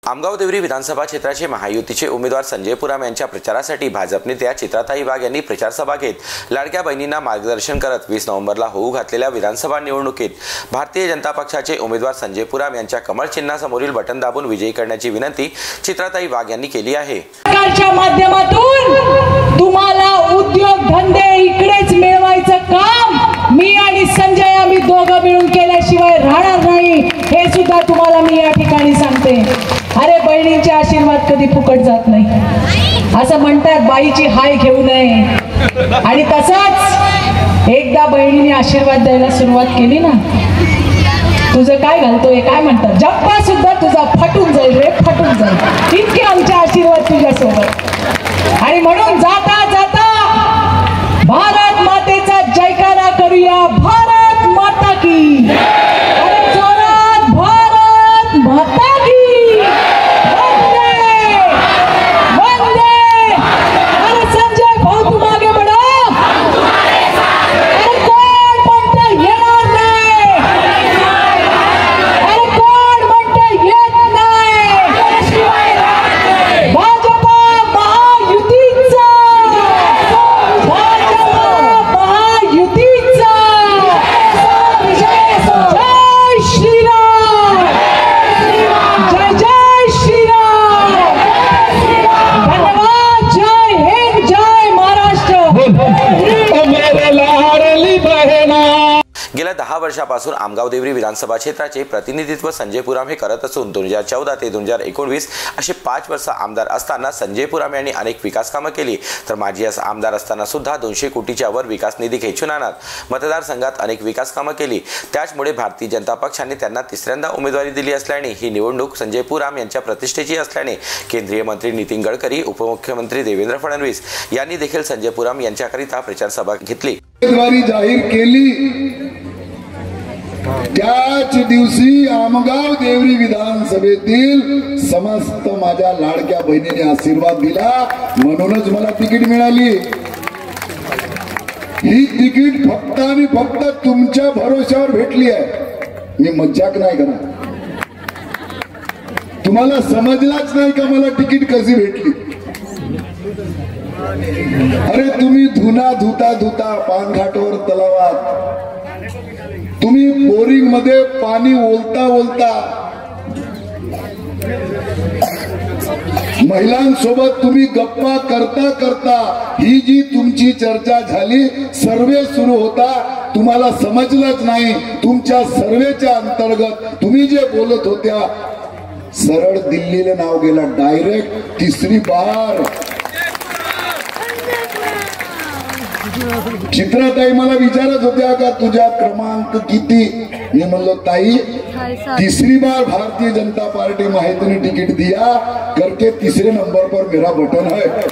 आमगाव देवरी विधानसभा क्षेत्राचे महायुतीचे उमेदवार संजय पुराम यांच्या प्रचारासाठी भाजप नेत्या चित्राताई वाघ यांनी प्रचार सभा घेत लाडक्या बहिणींना मार्गदर्शन करत 20 नोव्हेंबरला होऊ घातलेल्या विधानसभा निवडणुकीत भारतीय जनता पक्षाचे उमेदवार संजय पुराम यांच्या कमळ चिन्हासमोरील बटन दाबून विजयी करण्याची विनंती चित्राताई वाघ यांनी केली आहे। सरकारच्या माध्यमातून तुम्हाला उद्योग धंदे इकडेच मिळवायचं काम मी आणि संजय आम्ही दोघं मिळून केल्याशिवाय राहणार नाही, हे सुद्धा तुम्हाला मी या ठिकाणी सांगते। अरे बहिणींचे आशीर्वाद कधी फुकट जात नाही असं म्हणतात, बाईची हाय घेऊ नये। आणि तसंच एकदा बहिणीने आशीर्वाद द्यायला सुरुवात केली ना, तुझं काय घालतोय काय म्हणतात, जप्पा सुद्धा तुझा फटून जाईल रे, फटून जाईल, इतके आमचे आशीर्वाद तुझ्यासोबत। आणि म्हणून जाता जाता भारत मातेचा जयकारा करूया, भारत माता की, अरे जोरात भारत माता की, गेल्या 10 वर्षापासून आमगाव देवरी विधानसभा क्षेत्राचे प्रतिनिधित्व संजय पुराम हे करत असून 2014 ते 2019 असे 5 वर्ष आमदार असताना संजय पुराम यांनी अनेक विकास कामे केली, तर माजी आमदार असताना सुद्धा 200 कोटीच्या वर विकास निधी खेचून आणत मतदारसंघात अनेक विकास कामे केली। त्याचमुळे भारतीय जनता पक्षाने त्यांना तिसऱ्यांदा उमेदवारी दिली असल्याने ही निवडणूक संजय पुराम यांच्या प्रतिष्ठेची असल्याने केंद्रीय मंत्री नितीन गडकरी, उपमुख्यमंत्री देवेंद्र फडणवीस यांनी देखील संजय पुराम यांच्याकरिता प्रचार सभा घेतली। उमेदवारी जाहीर केली त्याच दिवशी आमगाव देवरी विधानसभेतील समस्त माझ्या लाडक्या बहिणीने आशीर्वाद दिला, म्हणूनच मला तिकीट मिळाली। ही तिकीट फक्त आणि फक्त तुमच्या भरोश्यावर भेटली आहे, मी मजाक नाही करत। तुम्हाला समजलाच नाही का मला तिकीट कशी भेटली? अरे तुम्ही धुना धुता धुता पानघाटवर तलावात, तुम्ही बोरिंग मध्ये पाणी ओलता ओलता, महिलांसोबत तुम्ही गप्पा करता करता ही जी तुमची चर्चा झाली, सर्वे सुरू होता, तुम्हाला समजलंच नाही। तुमच्या सर्वेच्या अंतर्गत तुम्ही जे बोलत होत्या सरळ दिल्लीला नाव गेला, डायरेक्ट तिसरी बार। चित्राताई मला विचारत होत्या का तुझा क्रमांक किती, मी म्हणलो ताई तीसरी बार भारतीय जनता पार्टी माहिती ने टिकट दिया करके तीसरे नंबर पर मेरा बटन है।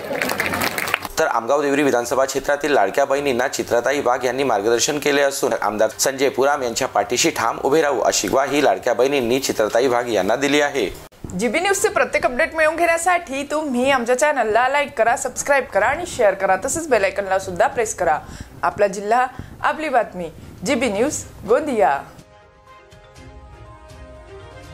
तर आमगाव देवरी विधानसभा क्षेत्रातील लाडक्या बहिणींना चित्राताई वाघ यांनी मार्गदर्शन केले असून आमदार संजय पुराम यांच्या पाठीशी ठाम उभे राहू अशी ग्वाही लाडक्या बहिणींनी चित्राताई वाघ यांना दिली आहे। जीबी न्यूजचे प्रत्येक अपडेट मिळवून घेण्यासाठी तुम्ही आमच्या चॅनलला लाईक करा, सबस्क्राइब करा आणि शेअर करा, तसंच बेल आयकॉनला सुद्धा प्रेस करा। आपला जिल्हा आपली बातमी, जीबी न्यूज गोंदिया।